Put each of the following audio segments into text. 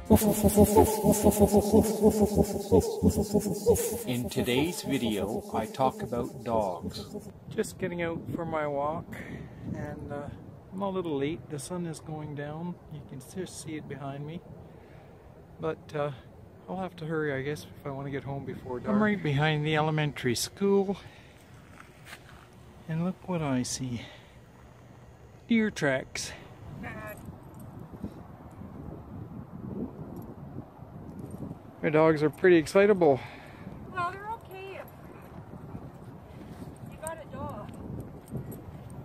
In today's video, I talk about dogs. Just getting out for my walk, and I'm a little late. The sun is going down. You can just see it behind me. But I'll have to hurry, I guess, if I want to get home before dark. I'm right behind the elementary school. And look what I see. Deer tracks. My dogs are pretty excitable. Well, they're okay if you got a dog.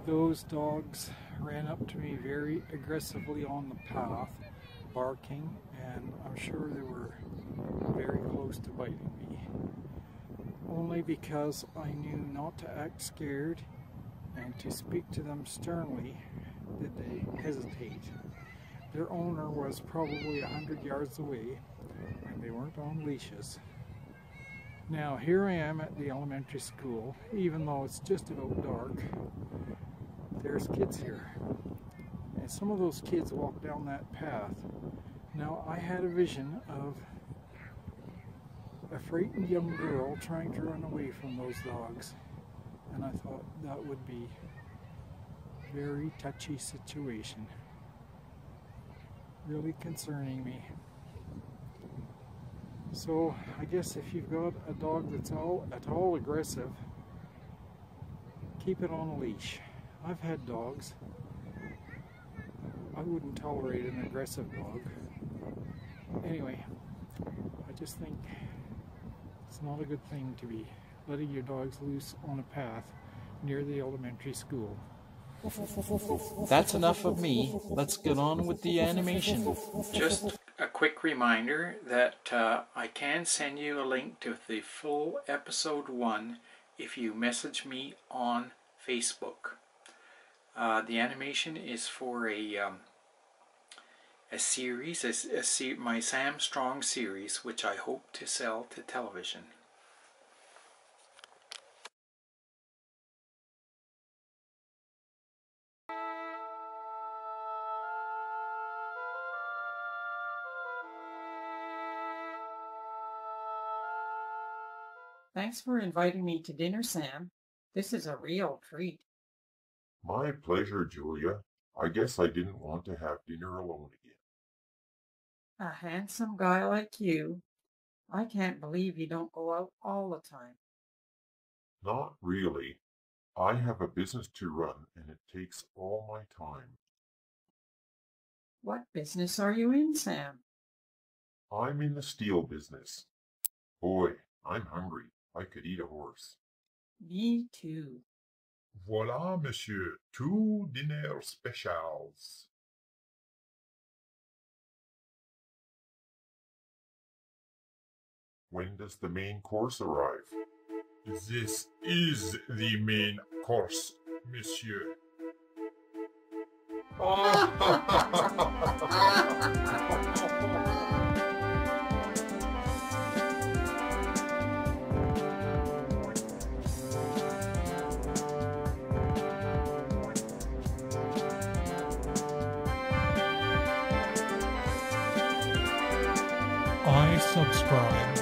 Those dogs ran up to me very aggressively on the path, barking, and I'm sure they were very close to biting me. Only because I knew not to act scared and to speak to them sternly did they hesitate. Their owner was probably 100 yards away, and they weren't on leashes. Now here I am at the elementary school. Even though it's just about dark, there's kids here, and some of those kids walk down that path. Now I had a vision of a frightened young girl trying to run away from those dogs, and I thought that would be a very touchy situation, really concerning me. So I guess if you've got a dog that's at all aggressive, keep it on a leash. I've had dogs. I wouldn't tolerate an aggressive dog. Anyway, I just think it's not a good thing to be letting your dogs loose on a path near the elementary school. That's enough of me. Let's get on with the animation. Just a quick reminder that I can send you a link to the full episode 1 if you message me on Facebook. The animation is for a series, my Sam Strong series, which I hope to sell to television. Thanks for inviting me to dinner, Sam. This is a real treat. My pleasure, Julia. I guess I didn't want to have dinner alone again. A handsome guy like you. I can't believe you don't go out all the time. Not really. I have a business to run and it takes all my time. What business are you in, Sam? I'm in the steel business. Boy, I'm hungry. I could eat a horse. Me too. Voilà, monsieur, 2 dinner specials. When does the main course arrive? This is the main course, monsieur. I subscribe.